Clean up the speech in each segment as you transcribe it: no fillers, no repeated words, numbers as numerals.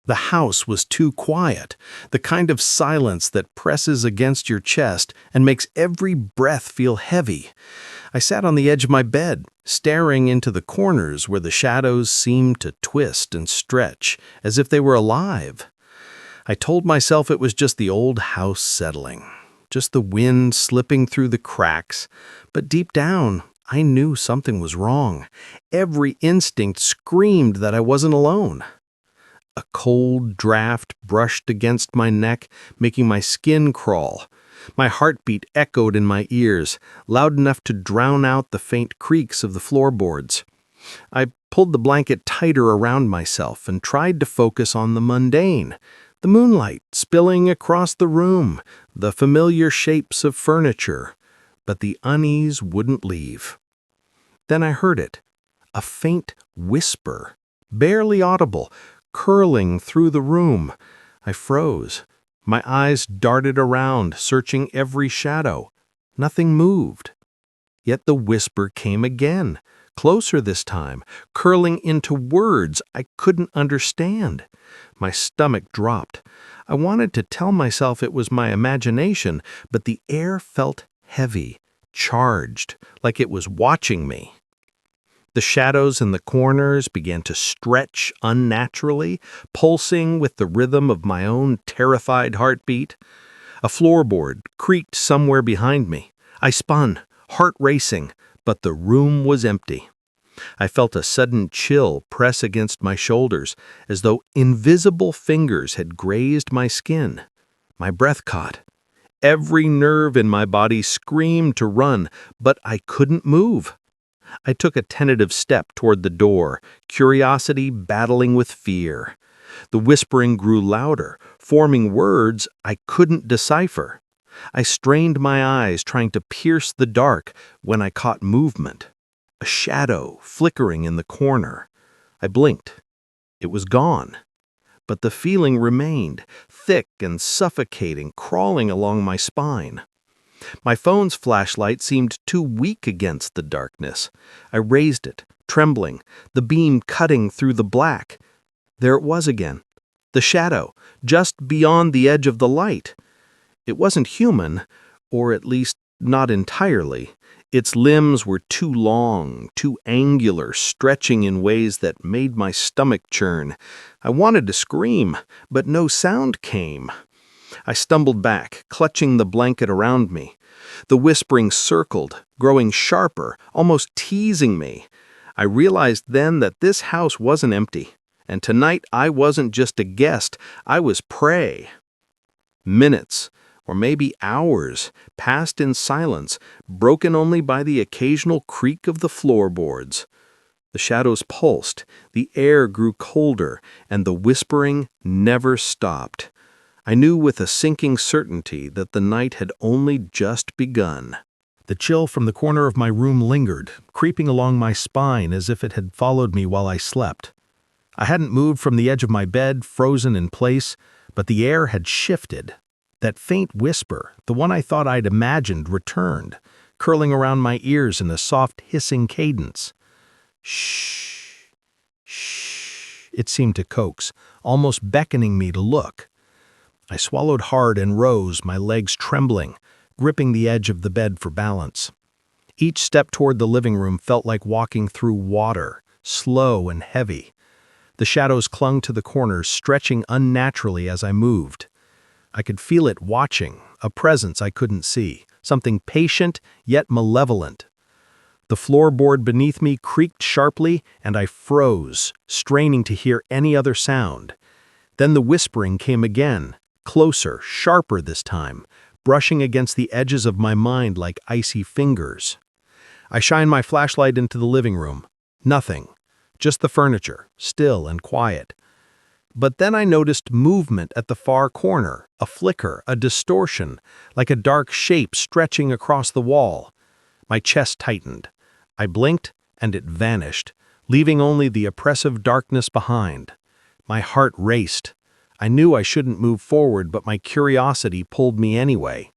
The house was too quiet, the kind of silence that presses against your chest and makes every breath feel heavy. I sat on the edge of my bed, staring into the corners where the shadows seemed to twist and stretch as if they were alive. I told myself it was just the old house settling, just the wind slipping through the cracks, but deep down, I knew something was wrong. Every instinct screamed that I wasn't alone. A cold draft brushed against my neck, making my skin crawl. My heartbeat echoed in my ears, loud enough to drown out the faint creaks of the floorboards. I pulled the blanket tighter around myself and tried to focus on the mundane. The moonlight spilling across the room, the familiar shapes of furniture. But the unease wouldn't leave. Then I heard it, a faint whisper, barely audible, curling through the room. I froze. My eyes darted around, searching every shadow. Nothing moved. Yet the whisper came again, closer this time, curling into words I couldn't understand. My stomach dropped. I wanted to tell myself it was my imagination, but the air felt heavy, charged, like it was watching me. The shadows in the corners began to stretch unnaturally, pulsing with the rhythm of my own terrified heartbeat. A floorboard creaked somewhere behind me. I spun, heart racing, but the room was empty. I felt a sudden chill press against my shoulders, as though invisible fingers had grazed my skin. My breath caught. Every nerve in my body screamed to run, but I couldn't move. I took a tentative step toward the door, curiosity battling with fear. The whispering grew louder, forming words I couldn't decipher. I strained my eyes, trying to pierce the dark, when I caught movement. A shadow flickering in the corner. I blinked. It was gone. But the feeling remained, thick and suffocating, crawling along my spine. My phone's flashlight seemed too weak against the darkness. I raised it, trembling, the beam cutting through the black. There it was again, the shadow, just beyond the edge of the light. It wasn't human, or at least not entirely. Its limbs were too long, too angular, stretching in ways that made my stomach churn. I wanted to scream, but no sound came. I stumbled back, clutching the blanket around me. The whispering circled, growing sharper, almost teasing me. I realized then that this house wasn't empty, and tonight I wasn't just a guest, I was prey. Minutes, or maybe hours, passed in silence, broken only by the occasional creak of the floorboards. The shadows pulsed, the air grew colder, and the whispering never stopped. I knew with a sinking certainty that the night had only just begun. The chill from the corner of my room lingered, creeping along my spine as if it had followed me while I slept. I hadn't moved from the edge of my bed, frozen in place, but the air had shifted. That faint whisper, the one I thought I'd imagined, returned, curling around my ears in a soft hissing cadence. Shh, shh, it seemed to coax, almost beckoning me to look. I swallowed hard and rose, my legs trembling, gripping the edge of the bed for balance. Each step toward the living room felt like walking through water, slow and heavy. The shadows clung to the corners, stretching unnaturally as I moved. I could feel it watching, a presence I couldn't see, something patient yet malevolent. The floorboard beneath me creaked sharply, and I froze, straining to hear any other sound. Then the whispering came again, closer, sharper this time, brushing against the edges of my mind like icy fingers. I shined my flashlight into the living room. Nothing. Just the furniture, still and quiet. But then I noticed movement at the far corner, a flicker, a distortion, like a dark shape stretching across the wall. My chest tightened. I blinked, and it vanished, leaving only the oppressive darkness behind. My heart raced. I knew I shouldn't move forward, but my curiosity pulled me anyway.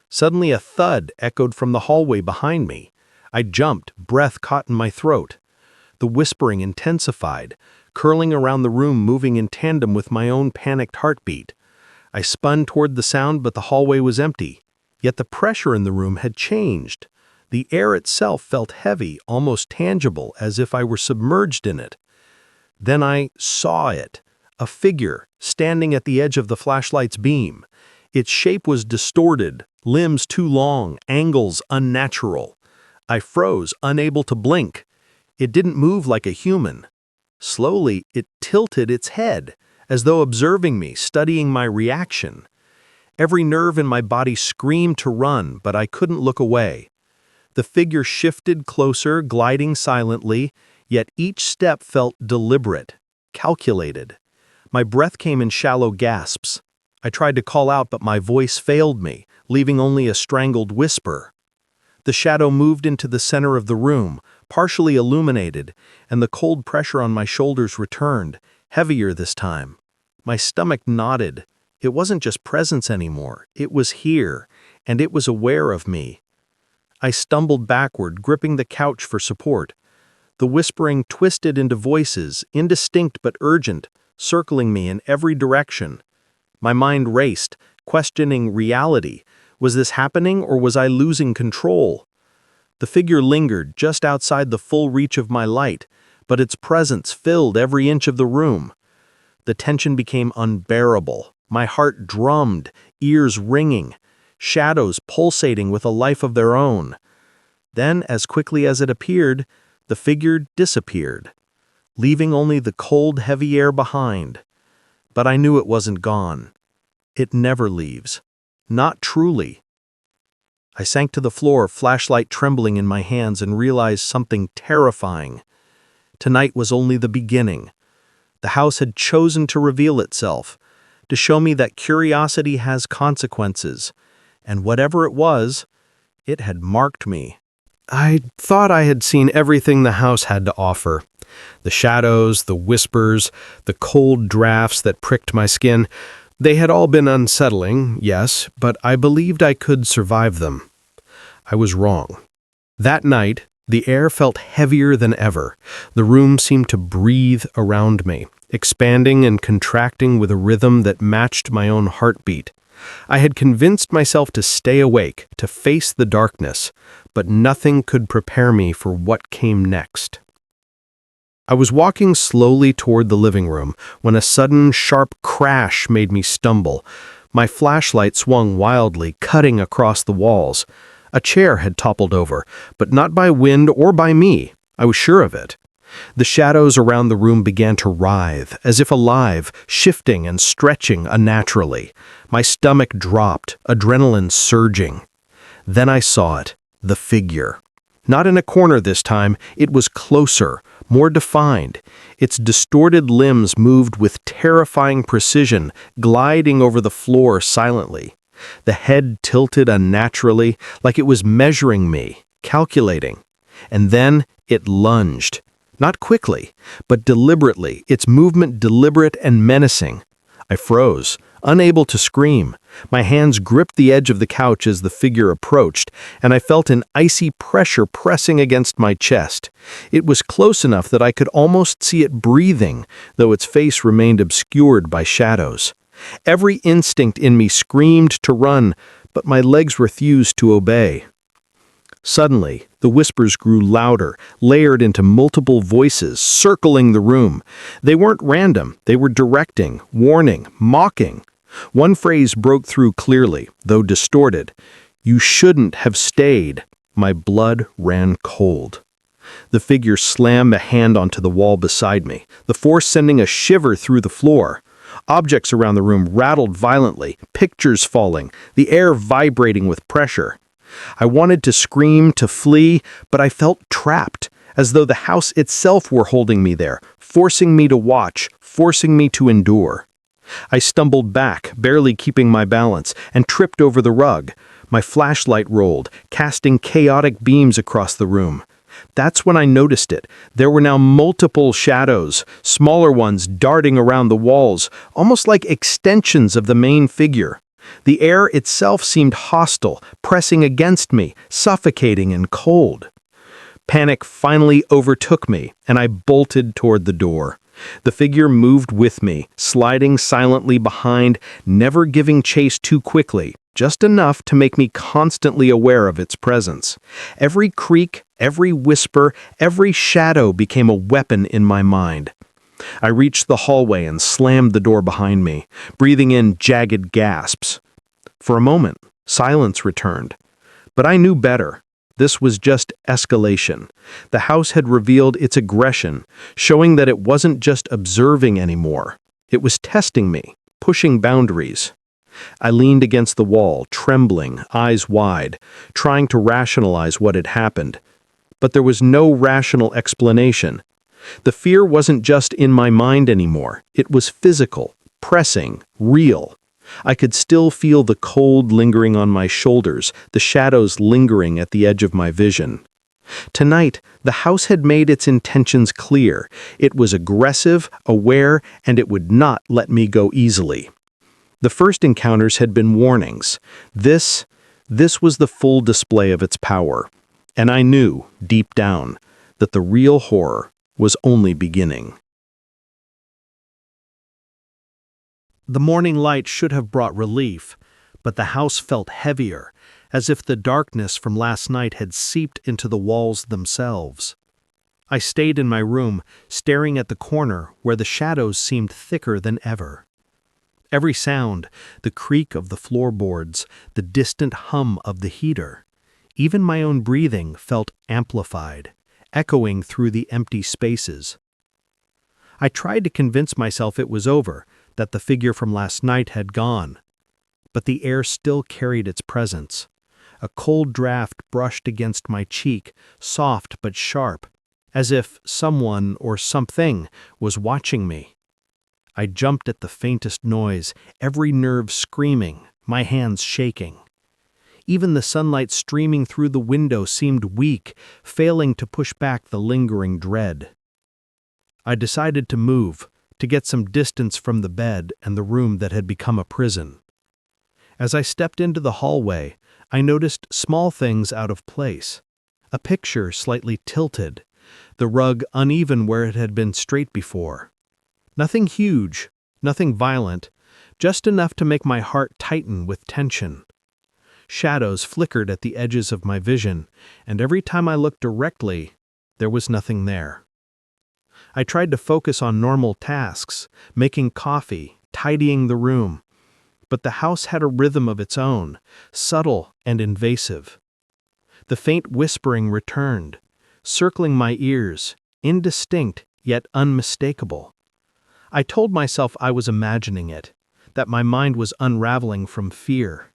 Suddenly a thud echoed from the hallway behind me. I jumped, breath caught in my throat. The whispering intensified, curling around the room, moving in tandem with my own panicked heartbeat. I spun toward the sound, but the hallway was empty. Yet the pressure in the room had changed. The air itself felt heavy, almost tangible, as if I were submerged in it. Then I saw it, a figure standing at the edge of the flashlight's beam. Its shape was distorted, limbs too long, angles unnatural. I froze, unable to blink. It didn't move like a human. Slowly, it tilted its head, as though observing me, studying my reaction. Every nerve in my body screamed to run, but I couldn't look away. The figure shifted closer, gliding silently, yet each step felt deliberate, calculated. My breath came in shallow gasps. I tried to call out, but my voice failed me, leaving only a strangled whisper. The shadow moved into the center of the room, partially illuminated, and the cold pressure on my shoulders returned, heavier this time. My stomach knotted. It wasn't just presence anymore. It was here, and it was aware of me. I stumbled backward, gripping the couch for support. The whispering twisted into voices, indistinct but urgent, circling me in every direction. My mind raced, questioning reality. Was this happening, or was I losing control? The figure lingered just outside the full reach of my light, but its presence filled every inch of the room. The tension became unbearable. My heart drummed, ears ringing, shadows pulsating with a life of their own. Then, as quickly as it appeared, the figure disappeared, leaving only the cold, heavy air behind. But I knew it wasn't gone. It never leaves. Not truly. I sank to the floor, flashlight trembling in my hands, and realized something terrifying. Tonight was only the beginning. The house had chosen to reveal itself, to show me that curiosity has consequences, and whatever it was, it had marked me. I thought I had seen everything the house had to offer. The shadows, the whispers, the cold drafts that pricked my skin. They had all been unsettling, yes, but I believed I could survive them. I was wrong. That night, the air felt heavier than ever. The room seemed to breathe around me, expanding and contracting with a rhythm that matched my own heartbeat. I had convinced myself to stay awake, to face the darkness, but nothing could prepare me for what came next. I was walking slowly toward the living room when a sudden, sharp crash made me stumble. My flashlight swung wildly, cutting across the walls. A chair had toppled over, but not by wind or by me. I was sure of it. The shadows around the room began to writhe, as if alive, shifting and stretching unnaturally. My stomach dropped, adrenaline surging. Then I saw it, the figure. Not in a corner this time, it was closer, more defined. Its distorted limbs moved with terrifying precision, gliding over the floor silently. The head tilted unnaturally, like it was measuring me, calculating. And then it lunged. Not quickly, but deliberately, its movement deliberate and menacing. I froze, unable to scream. My hands gripped the edge of the couch as the figure approached, and I felt an icy pressure pressing against my chest. It was close enough that I could almost see it breathing, though its face remained obscured by shadows. Every instinct in me screamed to run, but my legs refused to obey. Suddenly, the whispers grew louder, layered into multiple voices, circling the room. They weren't random, they were directing, warning, mocking. One phrase broke through clearly, though distorted. "You shouldn't have stayed." My blood ran cold. The figure slammed a hand onto the wall beside me, the force sending a shiver through the floor. Objects around the room rattled violently, pictures falling, the air vibrating with pressure. I wanted to scream, to flee, but I felt trapped, as though the house itself were holding me there, forcing me to watch, forcing me to endure. I stumbled back, barely keeping my balance, and tripped over the rug. My flashlight rolled, casting chaotic beams across the room. That's when I noticed it. There were now multiple shadows, smaller ones darting around the walls, almost like extensions of the main figure. The air itself seemed hostile, pressing against me, suffocating and cold. Panic finally overtook me, and I bolted toward the door. The figure moved with me, sliding silently behind, never giving chase too quickly, just enough to make me constantly aware of its presence. Every creak, every whisper, every shadow became a weapon in my mind. I reached the hallway and slammed the door behind me, breathing in jagged gasps. For a moment, silence returned. But I knew better. This was just escalation. The house had revealed its aggression, showing that it wasn't just observing anymore. It was testing me, pushing boundaries. I leaned against the wall, trembling, eyes wide, trying to rationalize what had happened. But there was no rational explanation. The fear wasn't just in my mind anymore. It was physical, pressing, real. I could still feel the cold lingering on my shoulders, the shadows lingering at the edge of my vision. Tonight, the house had made its intentions clear. It was aggressive, aware, and it would not let me go easily. The first encounters had been warnings. This was the full display of its power. And I knew, deep down, that the real horror was only beginning. The morning light should have brought relief, but the house felt heavier, as if the darkness from last night had seeped into the walls themselves. I stayed in my room, staring at the corner where the shadows seemed thicker than ever. Every sound, the creak of the floorboards, the distant hum of the heater, even my own breathing felt amplified, echoing through the empty spaces. I tried to convince myself it was over, that the figure from last night had gone. But the air still carried its presence. A cold draft brushed against my cheek, soft but sharp, as if someone or something was watching me. I jumped at the faintest noise, every nerve screaming, my hands shaking. Even the sunlight streaming through the window seemed weak, failing to push back the lingering dread. I decided to move, to get some distance from the bed and the room that had become a prison. As I stepped into the hallway, I noticed small things out of place. A picture slightly tilted, the rug uneven where it had been straight before. Nothing huge, nothing violent, just enough to make my heart tighten with tension. Shadows flickered at the edges of my vision, and every time I looked directly, there was nothing there. I tried to focus on normal tasks, making coffee, tidying the room, but the house had a rhythm of its own, subtle and invasive. The faint whispering returned, circling my ears, indistinct yet unmistakable. I told myself I was imagining it, that my mind was unraveling from fear.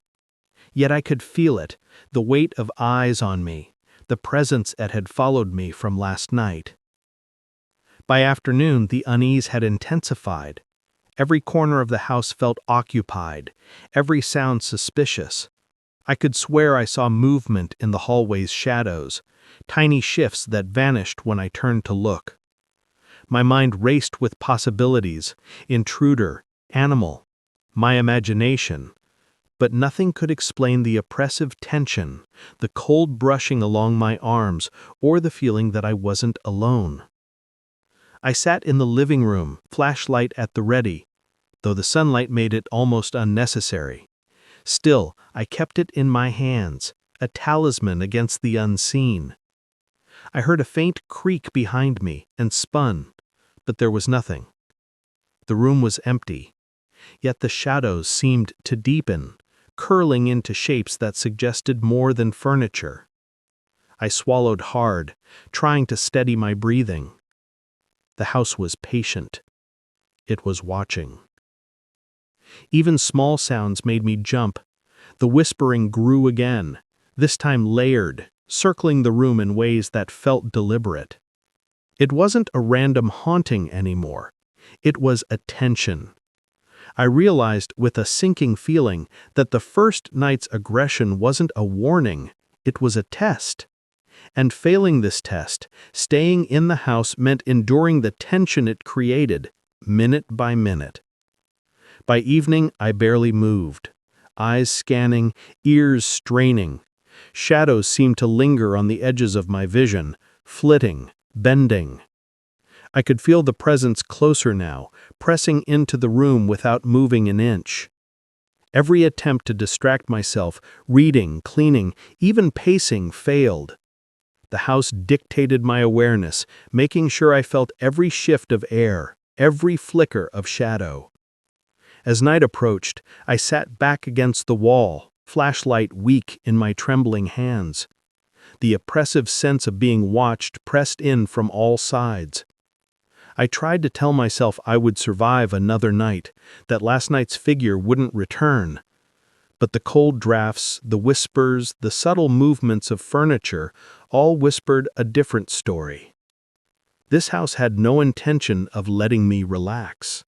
Yet I could feel it, the weight of eyes on me, the presence that had followed me from last night. By afternoon, the unease had intensified. Every corner of the house felt occupied, every sound suspicious. I could swear I saw movement in the hallway's shadows, tiny shifts that vanished when I turned to look. My mind raced with possibilities, intruder, animal, my imagination. But nothing could explain the oppressive tension, the cold brushing along my arms, or the feeling that I wasn't alone. I sat in the living room, flashlight at the ready, though the sunlight made it almost unnecessary. Still, I kept it in my hands, a talisman against the unseen. I heard a faint creak behind me and spun, but there was nothing. The room was empty, yet the shadows seemed to deepen, curling into shapes that suggested more than furniture. I swallowed hard, trying to steady my breathing. The house was patient. It was watching. Even small sounds made me jump. The whispering grew again, this time layered, circling the room in ways that felt deliberate. It wasn't a random haunting anymore. It was a tension. I realized with a sinking feeling that the first night's aggression wasn't a warning, it was a test. And failing this test, staying in the house meant enduring the tension it created, minute by minute. By evening, I barely moved, eyes scanning, ears straining. Shadows seemed to linger on the edges of my vision, flitting, bending. I could feel the presence closer now, pressing into the room without moving an inch. Every attempt to distract myself, reading, cleaning, even pacing, failed. The house dictated my awareness, making sure I felt every shift of air, every flicker of shadow. As night approached, I sat back against the wall, flashlight weak in my trembling hands. The oppressive sense of being watched pressed in from all sides. I tried to tell myself I would survive another night, that last night's figure wouldn't return. But the cold drafts, the whispers, the subtle movements of furniture all whispered a different story. This house had no intention of letting me relax.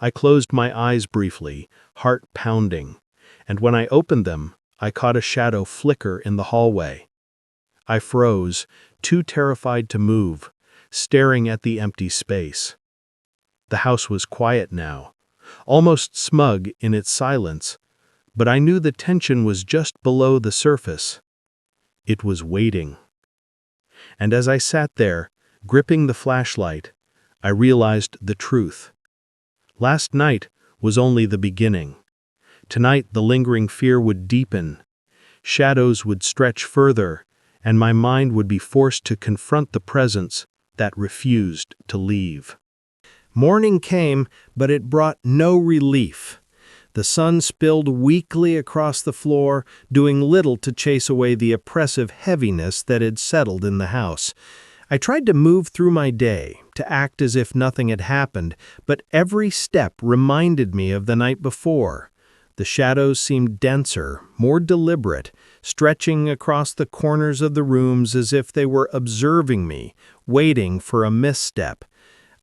I closed my eyes briefly, heart pounding, and when I opened them, I caught a shadow flicker in the hallway. I froze, too terrified to move, staring at the empty space. The house was quiet now, almost smug in its silence, but I knew the tension was just below the surface. It was waiting. And as I sat there, gripping the flashlight, I realized the truth. Last night was only the beginning. Tonight the lingering fear would deepen. Shadows would stretch further, and my mind would be forced to confront the presence that refused to leave. Morning came, but it brought no relief. The sun spilled weakly across the floor, doing little to chase away the oppressive heaviness that had settled in the house. I tried to move through my day, to act as if nothing had happened, but every step reminded me of the night before. The shadows seemed denser, more deliberate, stretching across the corners of the rooms as if they were observing me, waiting for a misstep.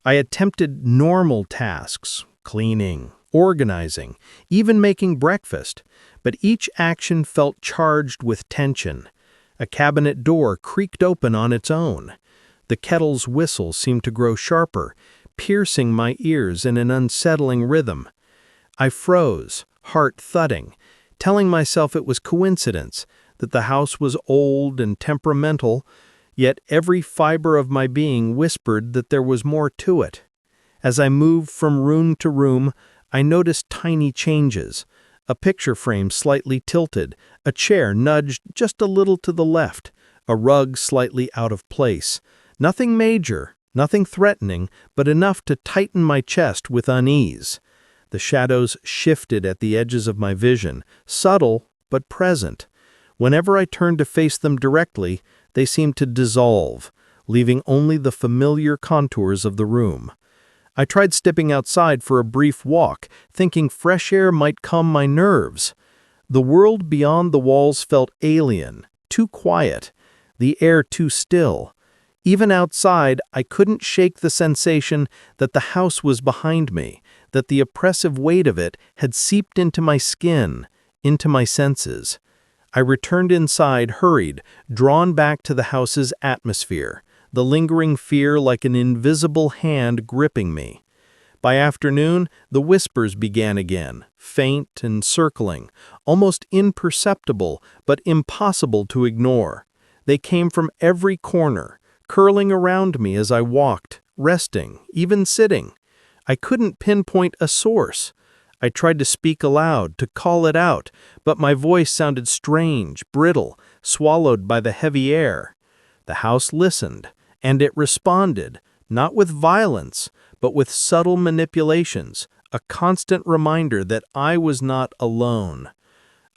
I attempted normal tasks, cleaning, organizing, even making breakfast, but each action felt charged with tension. A cabinet door creaked open on its own. The kettle's whistle seemed to grow sharper, piercing my ears in an unsettling rhythm. I froze, heart thudding, telling myself it was coincidence, that the house was old and temperamental, yet every fiber of my being whispered that there was more to it. As I moved from room to room, I noticed tiny changes. A picture frame slightly tilted, a chair nudged just a little to the left, a rug slightly out of place. Nothing major, nothing threatening, but enough to tighten my chest with unease. The shadows shifted at the edges of my vision, subtle but present. Whenever I turned to face them directly, they seemed to dissolve, leaving only the familiar contours of the room. I tried stepping outside for a brief walk, thinking fresh air might calm my nerves. The world beyond the walls felt alien, too quiet, the air too still. Even outside, I couldn't shake the sensation that the house was behind me, that the oppressive weight of it had seeped into my skin, into my senses. I returned inside, hurried, drawn back to the house's atmosphere, the lingering fear like an invisible hand gripping me. By afternoon, the whispers began again, faint and circling, almost imperceptible but impossible to ignore. They came from every corner, curling around me as I walked, resting, even sitting. I couldn't pinpoint a source. I tried to speak aloud, to call it out, but my voice sounded strange, brittle, swallowed by the heavy air. The house listened, and it responded, not with violence, but with subtle manipulations, a constant reminder that I was not alone.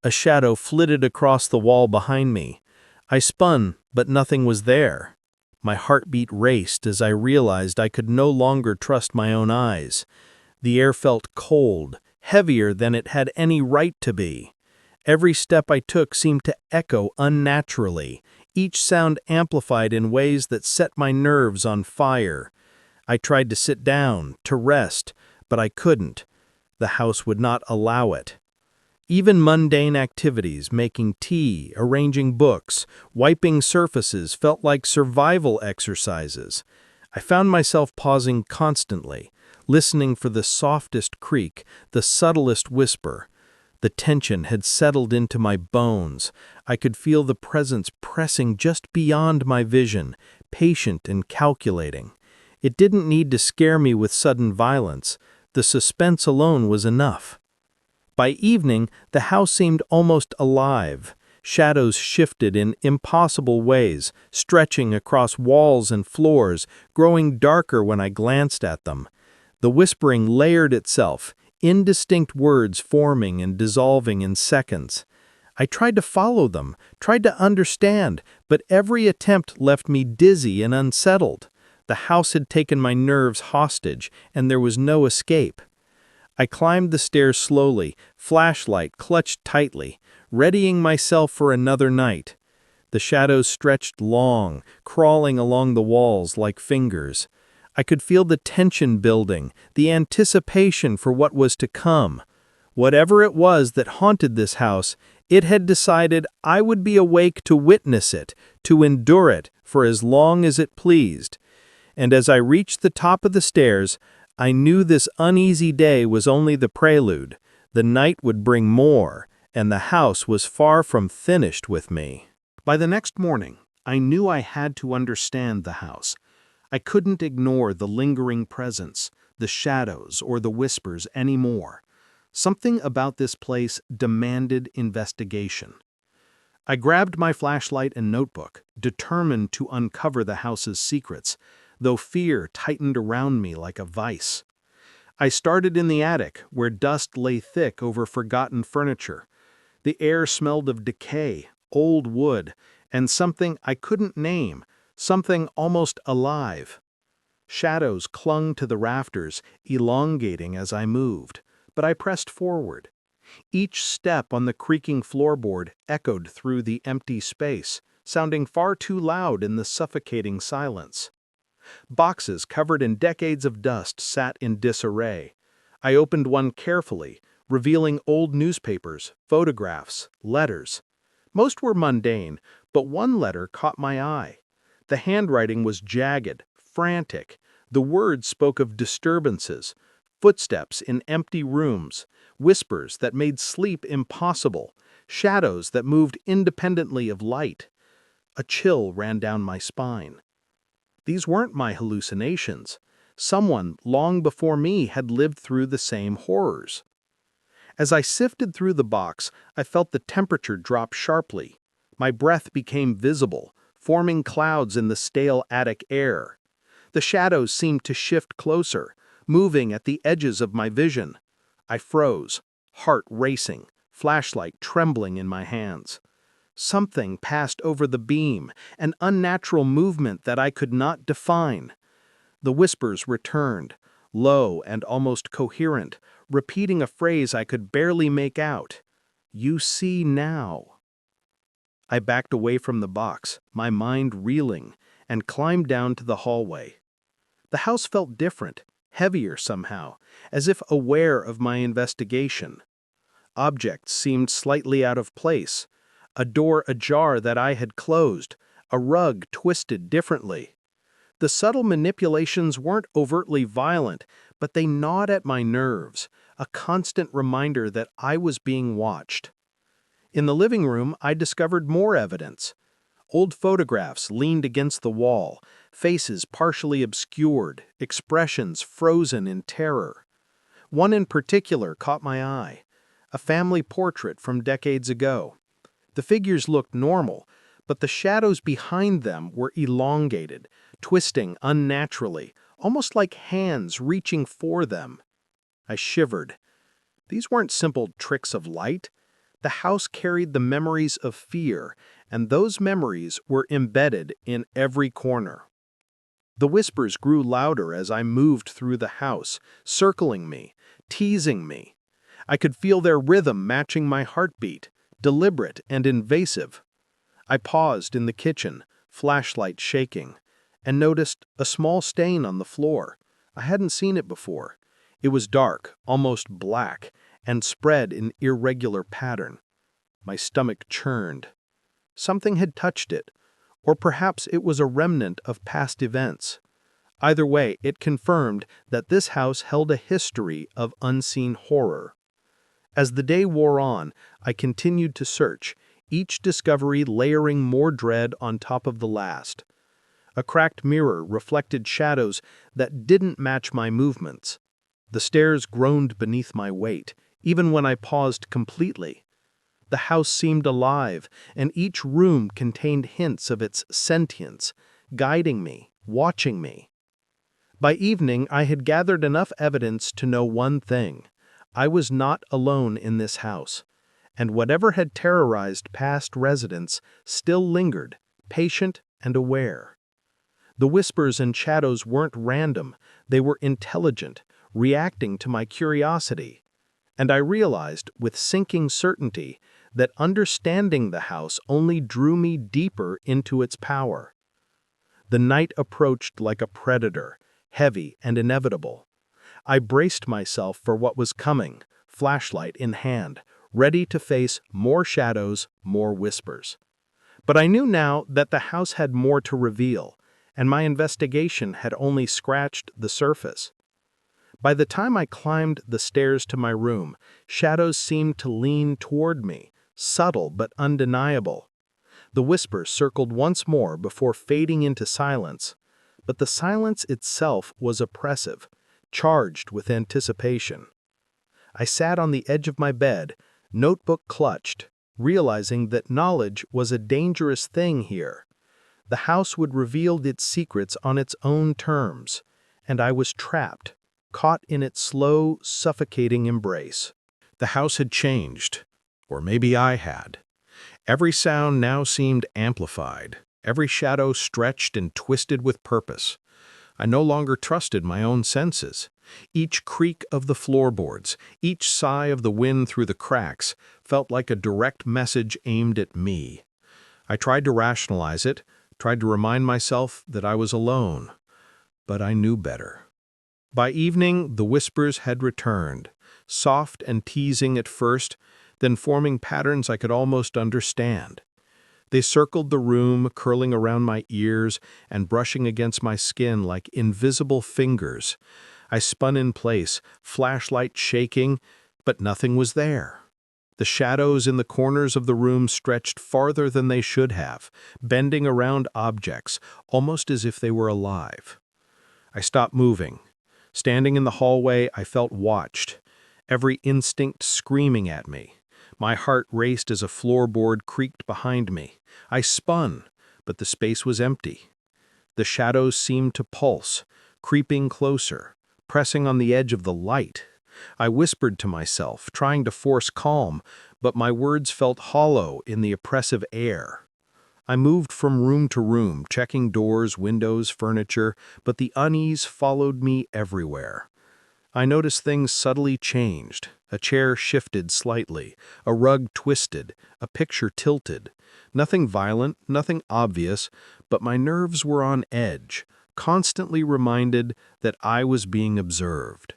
A shadow flitted across the wall behind me. I spun, but nothing was there. My heartbeat raced as I realized I could no longer trust my own eyes. The air felt cold, heavier than it had any right to be. Every step I took seemed to echo unnaturally, each sound amplified in ways that set my nerves on fire. I tried to sit down, to rest, but I couldn't. The house would not allow it. Even mundane activities, making tea, arranging books, wiping surfaces, felt like survival exercises. I found myself pausing constantly, listening for the softest creak, the subtlest whisper. The tension had settled into my bones. I could feel the presence pressing just beyond my vision, patient and calculating. It didn't need to scare me with sudden violence. The suspense alone was enough. By evening, the house seemed almost alive. Shadows shifted in impossible ways, stretching across walls and floors, growing darker when I glanced at them. The whispering layered itself, indistinct words forming and dissolving in seconds. I tried to follow them, tried to understand, but every attempt left me dizzy and unsettled. The house had taken my nerves hostage, and there was no escape. I climbed the stairs slowly, flashlight clutched tightly, readying myself for another night. The shadows stretched long, crawling along the walls like fingers. I could feel the tension building, the anticipation for what was to come. Whatever it was that haunted this house, it had decided I would be awake to witness it, to endure it for as long as it pleased. And as I reached the top of the stairs, I knew this uneasy day was only the prelude. The night would bring more, and the house was far from finished with me. By the next morning, I knew I had to understand the house. I couldn't ignore the lingering presence, the shadows, or the whispers anymore. Something about this place demanded investigation. I grabbed my flashlight and notebook, determined to uncover the house's secrets, though fear tightened around me like a vice. I started in the attic, where dust lay thick over forgotten furniture. The air smelled of decay, old wood, and something I couldn't name, something almost alive. Shadows clung to the rafters, elongating as I moved, but I pressed forward. Each step on the creaking floorboard echoed through the empty space, sounding far too loud in the suffocating silence. Boxes covered in decades of dust sat in disarray. I opened one carefully, revealing old newspapers, photographs, letters. Most were mundane, but one letter caught my eye. The handwriting was jagged, frantic. The words spoke of disturbances, footsteps in empty rooms, whispers that made sleep impossible, shadows that moved independently of light. A chill ran down my spine. These weren't my hallucinations. Someone long before me had lived through the same horrors. As I sifted through the box, I felt the temperature drop sharply. My breath became visible, forming clouds in the stale attic air. The shadows seemed to shift closer, moving at the edges of my vision. I froze, heart racing, flashlight trembling in my hands. Something passed over the beam, an unnatural movement that I could not define. The whispers returned, low and almost coherent, repeating a phrase I could barely make out. "You see now." I backed away from the box, my mind reeling, and climbed down to the hallway. The house felt different, heavier somehow, as if aware of my investigation. Objects seemed slightly out of place, a door ajar that I had closed, a rug twisted differently. The subtle manipulations weren't overtly violent, but they gnawed at my nerves, a constant reminder that I was being watched. In the living room, I discovered more evidence. Old photographs leaned against the wall, faces partially obscured, expressions frozen in terror. One in particular caught my eye, a family portrait from decades ago. The figures looked normal, but the shadows behind them were elongated, twisting unnaturally, almost like hands reaching for them. I shivered. These weren't simple tricks of light. The house carried the memories of fear, and those memories were embedded in every corner. The whispers grew louder as I moved through the house, circling me, teasing me. I could feel their rhythm matching my heartbeat, deliberate and invasive. I paused in the kitchen, flashlight shaking, and noticed a small stain on the floor. I hadn't seen it before. It was dark, almost black, and spread in irregular pattern. My stomach churned. Something had touched it, or perhaps it was a remnant of past events. Either way, it confirmed that this house held a history of unseen horror. As the day wore on, I continued to search, each discovery layering more dread on top of the last. A cracked mirror reflected shadows that didn't match my movements. The stairs groaned beneath my weight, even when I paused completely. The house seemed alive, and each room contained hints of its sentience, guiding me, watching me. By evening, I had gathered enough evidence to know one thing. I was not alone in this house, and whatever had terrorized past residents still lingered, patient and aware. The whispers and shadows weren't random, they were intelligent, reacting to my curiosity. And I realized, with sinking certainty, that understanding the house only drew me deeper into its power. The night approached like a predator, heavy and inevitable. I braced myself for what was coming, flashlight in hand, ready to face more shadows, more whispers. But I knew now that the house had more to reveal, and my investigation had only scratched the surface. By the time I climbed the stairs to my room, shadows seemed to lean toward me, subtle but undeniable. The whispers circled once more before fading into silence, but the silence itself was oppressive, charged with anticipation. I sat on the edge of my bed, notebook clutched, realizing that knowledge was a dangerous thing here. The house would reveal its secrets on its own terms, and I was trapped, caught in its slow, suffocating embrace. The house had changed, or maybe I had. Every sound now seemed amplified, every shadow stretched and twisted with purpose. I no longer trusted my own senses. Each creak of the floorboards, each sigh of the wind through the cracks, felt like a direct message aimed at me. I tried to rationalize it, tried to remind myself that I was alone, but I knew better. By evening, the whispers had returned, soft and teasing at first, then forming patterns I could almost understand. They circled the room, curling around my ears and brushing against my skin like invisible fingers. I spun in place, flashlight shaking, but nothing was there. The shadows in the corners of the room stretched farther than they should have, bending around objects, almost as if they were alive. I stopped moving. Standing in the hallway, I felt watched, every instinct screaming at me. My heart raced as a floorboard creaked behind me. I spun, but the space was empty. The shadows seemed to pulse, creeping closer, pressing on the edge of the light. I whispered to myself, trying to force calm, but my words felt hollow in the oppressive air. I moved from room to room, checking doors, windows, furniture, but the unease followed me everywhere. I noticed things subtly changed. A chair shifted slightly, a rug twisted, a picture tilted. Nothing violent, nothing obvious, but my nerves were on edge, constantly reminded that I was being observed.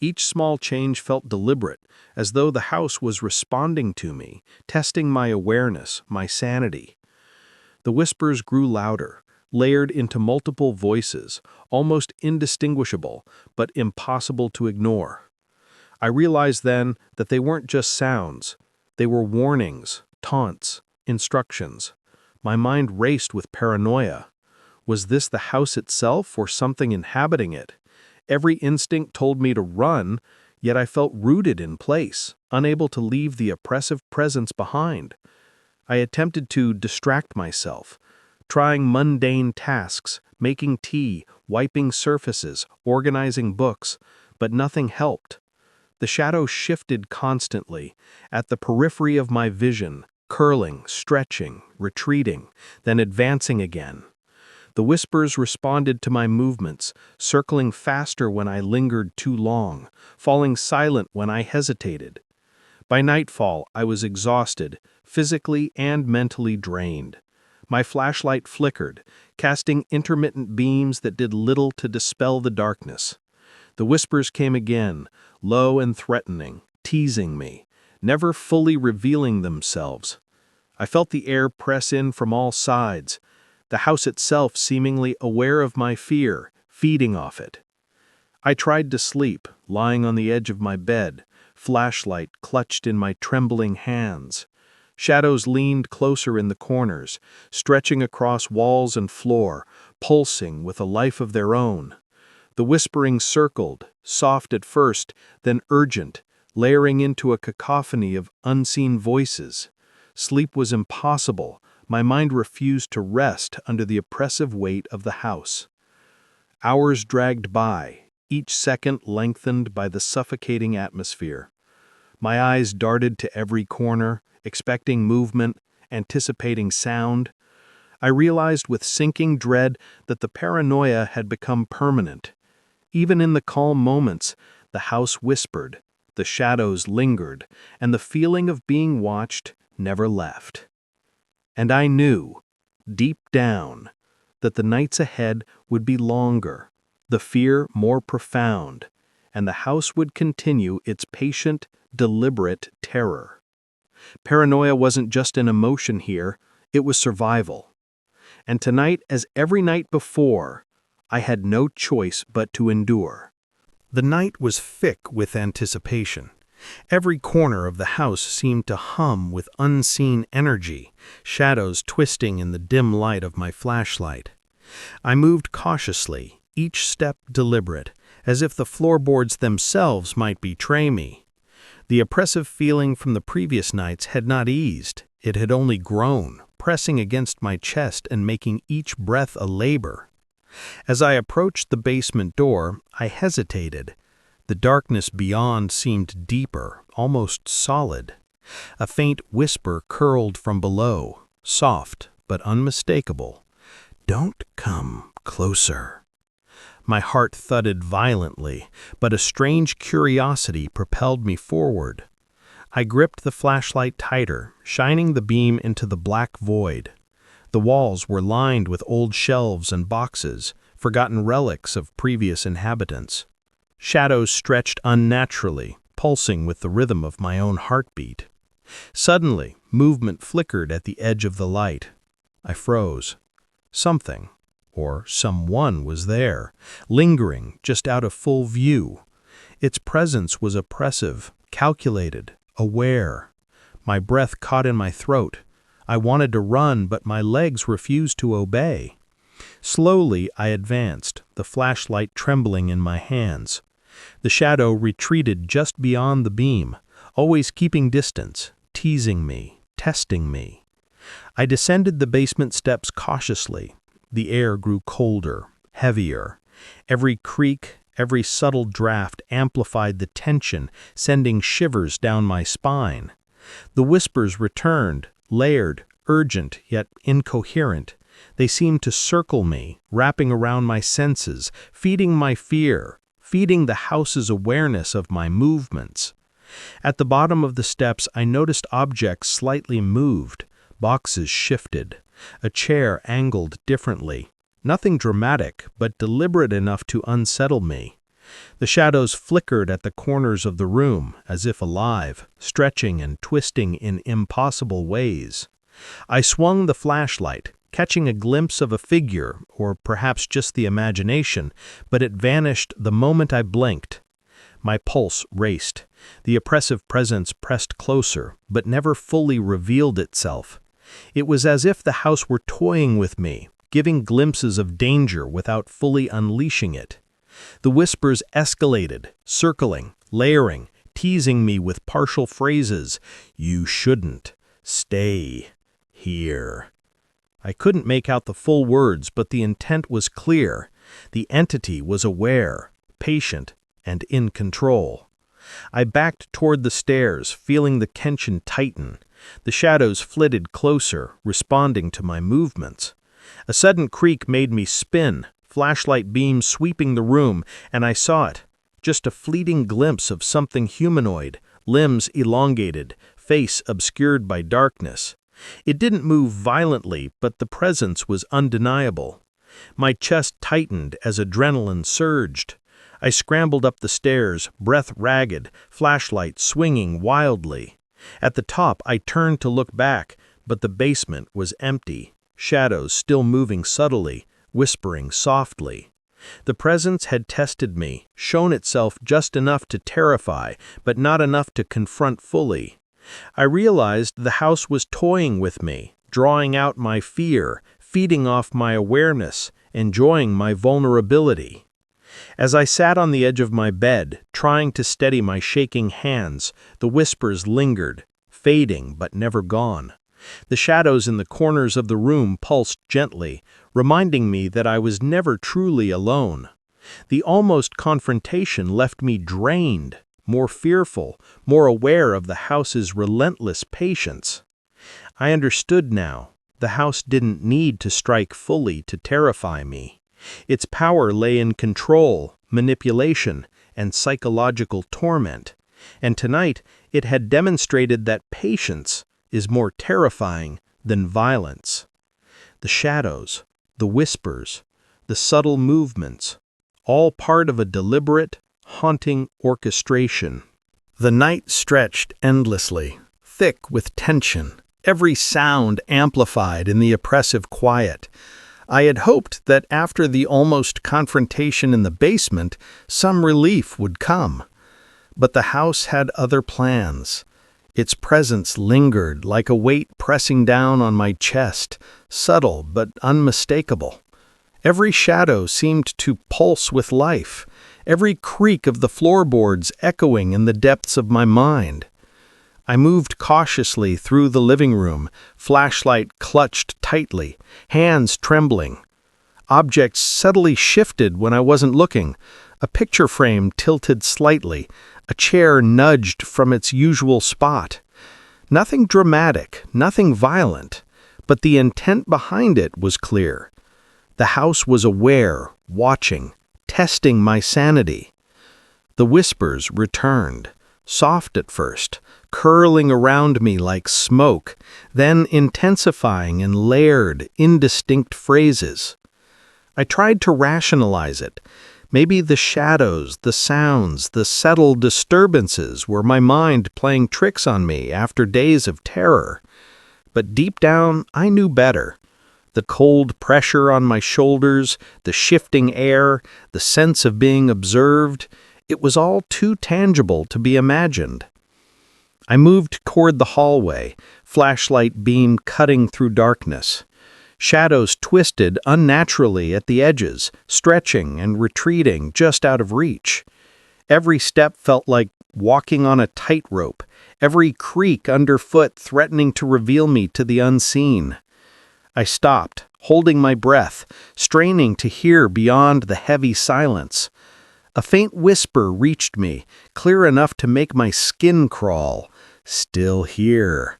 Each small change felt deliberate, as though the house was responding to me, testing my awareness, my sanity. The whispers grew louder, layered into multiple voices, almost indistinguishable, but impossible to ignore. I realized then that they weren't just sounds. They were warnings, taunts, instructions. My mind raced with paranoia. Was this the house itself or something inhabiting it? Every instinct told me to run, yet I felt rooted in place, unable to leave the oppressive presence behind. I attempted to distract myself, trying mundane tasks, making tea, wiping surfaces, organizing books, but nothing helped. The shadow shifted constantly, at the periphery of my vision, curling, stretching, retreating, then advancing again. The whispers responded to my movements, circling faster when I lingered too long, falling silent when I hesitated. By nightfall, I was exhausted, physically and mentally drained. My flashlight flickered, casting intermittent beams that did little to dispel the darkness. The whispers came again, low and threatening, teasing me, never fully revealing themselves. I felt the air press in from all sides, the house itself seemingly aware of my fear, feeding off it. I tried to sleep, lying on the edge of my bed, flashlight clutched in my trembling hands. Shadows leaned closer in the corners, stretching across walls and floor, pulsing with a life of their own. The whispering circled, soft at first, then urgent, layering into a cacophony of unseen voices. Sleep was impossible. My mind refused to rest under the oppressive weight of the house. Hours dragged by, each second lengthened by the suffocating atmosphere. My eyes darted to every corner, expecting movement, anticipating sound. I realized with sinking dread that the paranoia had become permanent. Even in the calm moments, the house whispered, the shadows lingered, and the feeling of being watched never left. And I knew, deep down, that the nights ahead would be longer, the fear more profound, and the house would continue its patient, deliberate terror. Paranoia wasn't just an emotion here, it was survival. And tonight, as every night before, I had no choice but to endure. The night was thick with anticipation. Every corner of the house seemed to hum with unseen energy, shadows twisting in the dim light of my flashlight. I moved cautiously, each step deliberate, as if the floorboards themselves might betray me. The oppressive feeling from the previous nights had not eased, it had only grown, pressing against my chest and making each breath a labor. As I approached the basement door, I hesitated. The darkness beyond seemed deeper, almost solid. A faint whisper curled from below, soft but unmistakable. "Don't come closer." My heart thudded violently, but a strange curiosity propelled me forward. I gripped the flashlight tighter, shining the beam into the black void. The walls were lined with old shelves and boxes, forgotten relics of previous inhabitants. Shadows stretched unnaturally, pulsing with the rhythm of my own heartbeat. Suddenly, movement flickered at the edge of the light. I froze. Something, or someone, was there, lingering just out of full view. Its presence was oppressive, calculated, aware. My breath caught in my throat. I wanted to run, but my legs refused to obey. Slowly I advanced, the flashlight trembling in my hands. The shadow retreated just beyond the beam, always keeping distance, teasing me, testing me. I descended the basement steps cautiously. The air grew colder, heavier. Every creak, every subtle draft amplified the tension, sending shivers down my spine. The whispers returned, layered, urgent, yet incoherent. They seemed to circle me, wrapping around my senses, feeding my fear, feeding the house's awareness of my movements. At the bottom of the steps, I noticed objects slightly moved. Boxes shifted. A chair angled differently. Nothing dramatic, but deliberate enough to unsettle me. The shadows flickered at the corners of the room, as if alive, stretching and twisting in impossible ways. I swung the flashlight, catching a glimpse of a figure, or perhaps just the imagination, but it vanished the moment I blinked. My pulse raced. The oppressive presence pressed closer, but never fully revealed itself. It was as if the house were toying with me, giving glimpses of danger without fully unleashing it. The whispers escalated, circling, layering, teasing me with partial phrases. "You shouldn't. Stay here." I couldn't make out the full words, but the intent was clear. The entity was aware, patient, and in control. I backed toward the stairs, feeling the tension tighten. The shadows flitted closer, responding to my movements. A sudden creak made me spin, flashlight beam sweeping the room, and I saw it. Just a fleeting glimpse of something humanoid, limbs elongated, face obscured by darkness. It didn't move violently, but the presence was undeniable. My chest tightened as adrenaline surged. I scrambled up the stairs, breath ragged, flashlight swinging wildly. At the top, I turned to look back, but the basement was empty, shadows still moving subtly, whispering softly. The presence had tested me, shown itself just enough to terrify, but not enough to confront fully. I realized the house was toying with me, drawing out my fear, feeding off my awareness, enjoying my vulnerability. As I sat on the edge of my bed, trying to steady my shaking hands, the whispers lingered, fading but never gone. The shadows in the corners of the room pulsed gently, reminding me that I was never truly alone. The almost confrontation left me drained, more fearful, more aware of the house's relentless patience. I understood now. The house didn't need to strike fully to terrify me. Its power lay in control, manipulation, and psychological torment. And tonight, it had demonstrated that patience is more terrifying than violence. The shadows, the whispers, the subtle movements, all part of a deliberate, haunting orchestration. The night stretched endlessly, thick with tension, every sound amplified in the oppressive quiet. I had hoped that after the almost confrontation in the basement, some relief would come. But the house had other plans. Its presence lingered like a weight pressing down on my chest, subtle but unmistakable. Every shadow seemed to pulse with life, every creak of the floorboards echoing in the depths of my mind. I moved cautiously through the living room, flashlight clutched tightly, hands trembling. Objects subtly shifted when I wasn't looking. A picture frame tilted slightly, a chair nudged from its usual spot. Nothing dramatic, nothing violent, but the intent behind it was clear. The house was aware, watching, testing my sanity. The whispers returned, soft at first, curling around me like smoke, then intensifying in layered, indistinct phrases. I tried to rationalize it. Maybe the shadows, the sounds, the subtle disturbances were my mind playing tricks on me after days of terror. But deep down, I knew better. The cold pressure on my shoulders, the shifting air, the sense of being observed, it was all too tangible to be imagined. I moved toward the hallway, flashlight beam cutting through darkness. Shadows twisted unnaturally at the edges, stretching and retreating just out of reach. Every step felt like walking on a tightrope, every creak underfoot threatening to reveal me to the unseen. I stopped, holding my breath, straining to hear beyond the heavy silence. A faint whisper reached me, clear enough to make my skin crawl. Still here.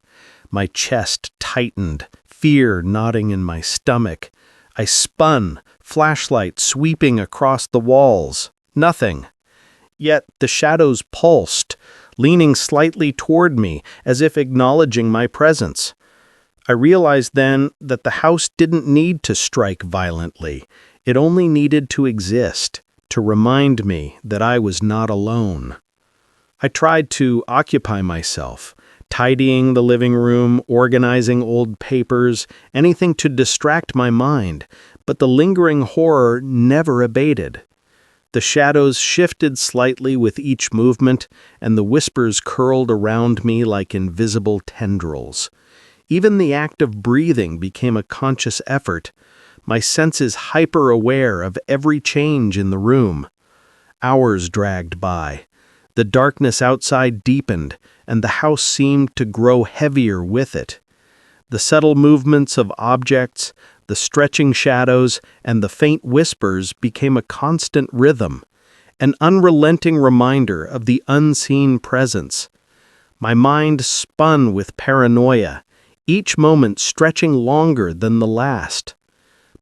My chest tightened, fear knotting in my stomach. I spun, flashlight sweeping across the walls. Nothing. Yet the shadows pulsed, leaning slightly toward me as if acknowledging my presence. I realized then that the house didn't need to strike violently. It only needed to exist, to remind me that I was not alone. I tried to occupy myself, tidying the living room, organizing old papers, anything to distract my mind, but the lingering horror never abated. The shadows shifted slightly with each movement, and the whispers curled around me like invisible tendrils. Even the act of breathing became a conscious effort, my senses hyper-aware of every change in the room. Hours dragged by. The darkness outside deepened, and the house seemed to grow heavier with it. The subtle movements of objects, the stretching shadows, and the faint whispers became a constant rhythm, an unrelenting reminder of the unseen presence. My mind spun with paranoia, each moment stretching longer than the last.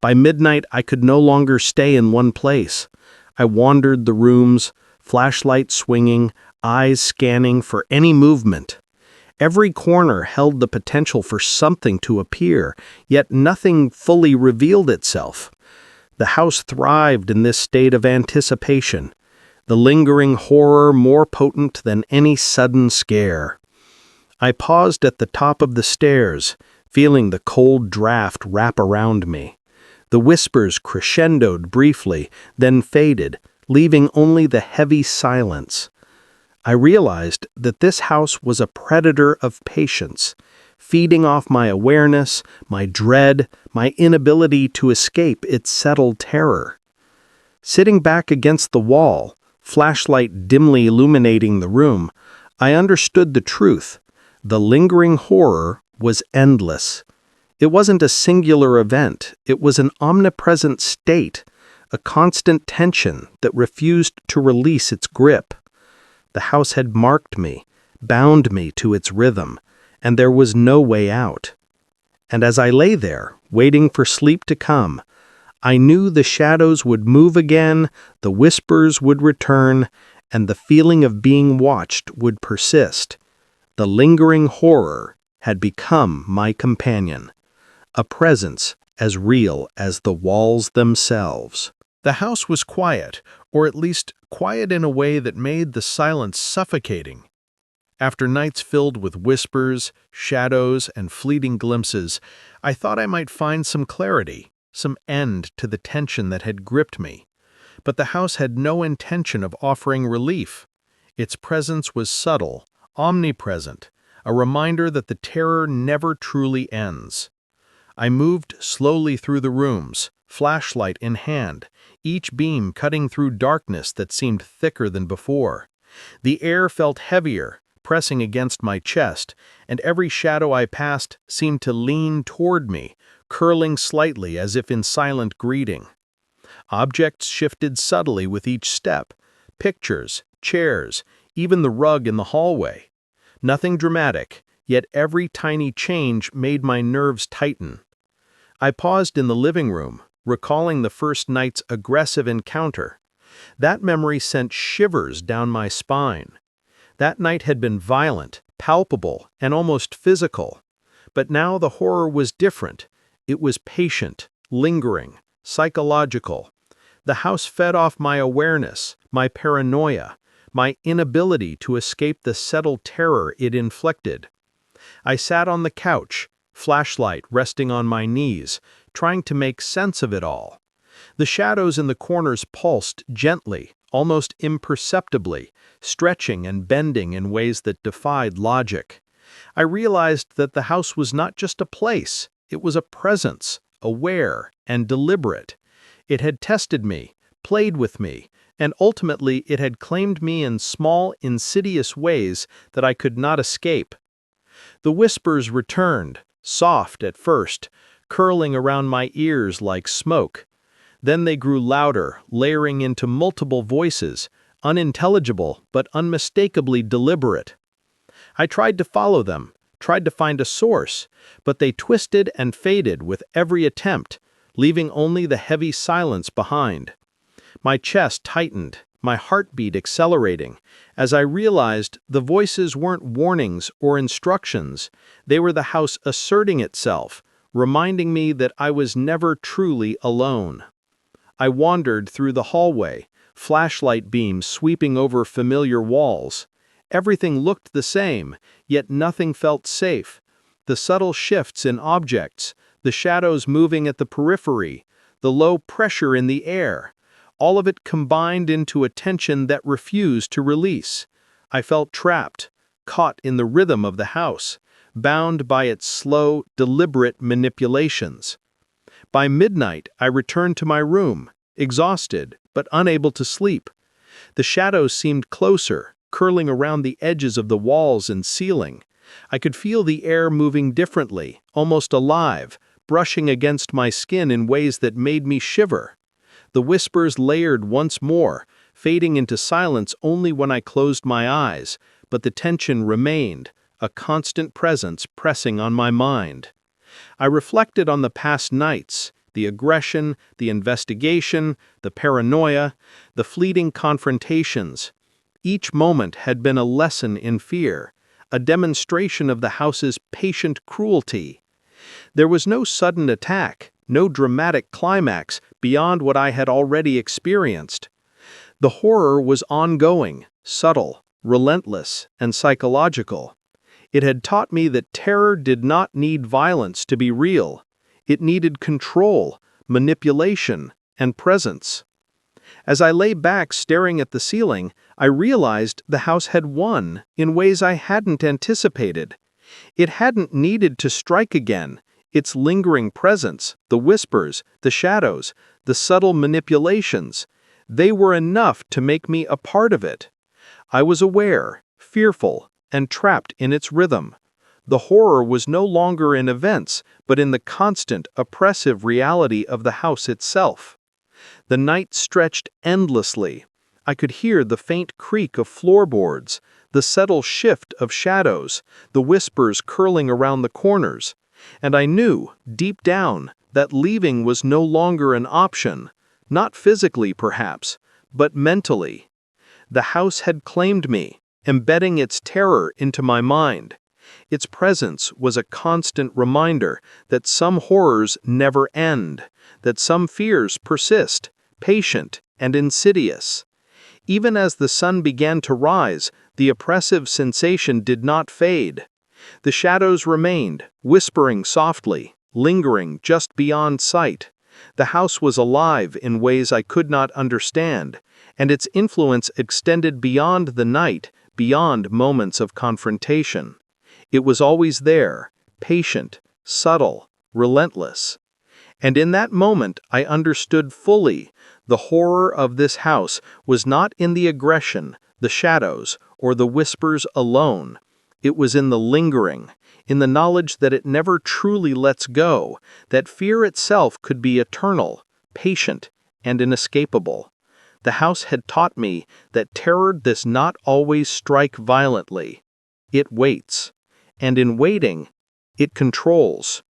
By midnight, I could no longer stay in one place. I wandered the rooms, flashlight swinging, eyes scanning for any movement. Every corner held the potential for something to appear, yet nothing fully revealed itself. The house thrived in this state of anticipation, the lingering horror more potent than any sudden scare. I paused at the top of the stairs, feeling the cold draft wrap around me. The whispers crescendoed briefly, then faded, leaving only the heavy silence. I realized that this house was a predator of patience, feeding off my awareness, my dread, my inability to escape its settled terror. Sitting back against the wall, flashlight dimly illuminating the room, I understood the truth. The lingering horror was endless. It wasn't a singular event, it was an omnipresent state, a constant tension that refused to release its grip. The house had marked me, bound me to its rhythm, and there was no way out. And as I lay there, waiting for sleep to come, I knew the shadows would move again, the whispers would return, and the feeling of being watched would persist. The lingering horror had become my companion, a presence as real as the walls themselves. The house was quiet, or at least quiet in a way that made the silence suffocating. After nights filled with whispers, shadows, and fleeting glimpses, I thought I might find some clarity, some end to the tension that had gripped me. But the house had no intention of offering relief. Its presence was subtle, omnipresent, a reminder that the terror never truly ends. I moved slowly through the rooms, flashlight in hand, each beam cutting through darkness that seemed thicker than before. The air felt heavier, pressing against my chest, and every shadow I passed seemed to lean toward me, curling slightly as if in silent greeting. Objects shifted subtly with each step, pictures, chairs, even the rug in the hallway. Nothing dramatic, yet every tiny change made my nerves tighten. I paused in the living room, recalling the first night's aggressive encounter. That memory sent shivers down my spine. That night had been violent, palpable, and almost physical. But now the horror was different. It was patient, lingering, psychological. The house fed off my awareness, my paranoia, my inability to escape the settled terror it inflicted. I sat on the couch, flashlight resting on my knees, trying to make sense of it all. The shadows in the corners pulsed gently, almost imperceptibly, stretching and bending in ways that defied logic. I realized that the house was not just a place, it was a presence, aware and deliberate. It had tested me, played with me, and ultimately it had claimed me in small, insidious ways that I could not escape. The whispers returned, soft at first, curling around my ears like smoke. Then they grew louder, layering into multiple voices, unintelligible but unmistakably deliberate. I tried to follow them, tried to find a source, but they twisted and faded with every attempt, leaving only the heavy silence behind. My chest tightened, my heartbeat accelerating, as I realized the voices weren't warnings or instructions, they were the house asserting itself, reminding me that I was never truly alone. I wandered through the hallway, flashlight beams sweeping over familiar walls. Everything looked the same, yet nothing felt safe. The subtle shifts in objects, the shadows moving at the periphery, the low pressure in the air, all of it combined into a tension that refused to release. I felt trapped, caught in the rhythm of the house, bound by its slow, deliberate manipulations. By midnight, I returned to my room, exhausted but unable to sleep. The shadows seemed closer, curling around the edges of the walls and ceiling. I could feel the air moving differently, almost alive, brushing against my skin in ways that made me shiver. The whispers layered once more, fading into silence only when I closed my eyes, but the tension remained, a constant presence pressing on my mind. I reflected on the past nights, the aggression, the investigation, the paranoia, the fleeting confrontations. Each moment had been a lesson in fear, a demonstration of the house's patient cruelty. There was no sudden attack, no dramatic climax beyond what I had already experienced. The horror was ongoing, subtle, relentless, and psychological. It had taught me that terror did not need violence to be real. It needed control, manipulation, and presence. As I lay back staring at the ceiling, I realized the house had won in ways I hadn't anticipated. It hadn't needed to strike again. Its lingering presence, the whispers, the shadows, the subtle manipulations, they were enough to make me a part of it. I was aware, fearful, and trapped in its rhythm. The horror was no longer in events, but in the constant, oppressive reality of the house itself. The night stretched endlessly. I could hear the faint creak of floorboards, the subtle shift of shadows, the whispers curling around the corners. And I knew, deep down, that leaving was no longer an option, not physically perhaps, but mentally. The house had claimed me, embedding its terror into my mind. Its presence was a constant reminder that some horrors never end, that some fears persist, patient and insidious. Even as the sun began to rise, the oppressive sensation did not fade. The shadows remained, whispering softly, lingering just beyond sight. The house was alive in ways I could not understand, and its influence extended beyond the night, beyond moments of confrontation. It was always there, patient, subtle, relentless. And in that moment I understood fully, the horror of this house was not in the aggression, the shadows, or the whispers alone. It was in the lingering, in the knowledge that it never truly lets go, that fear itself could be eternal, patient, and inescapable. The house had taught me that terror does not always strike violently. It waits. And in waiting, it controls.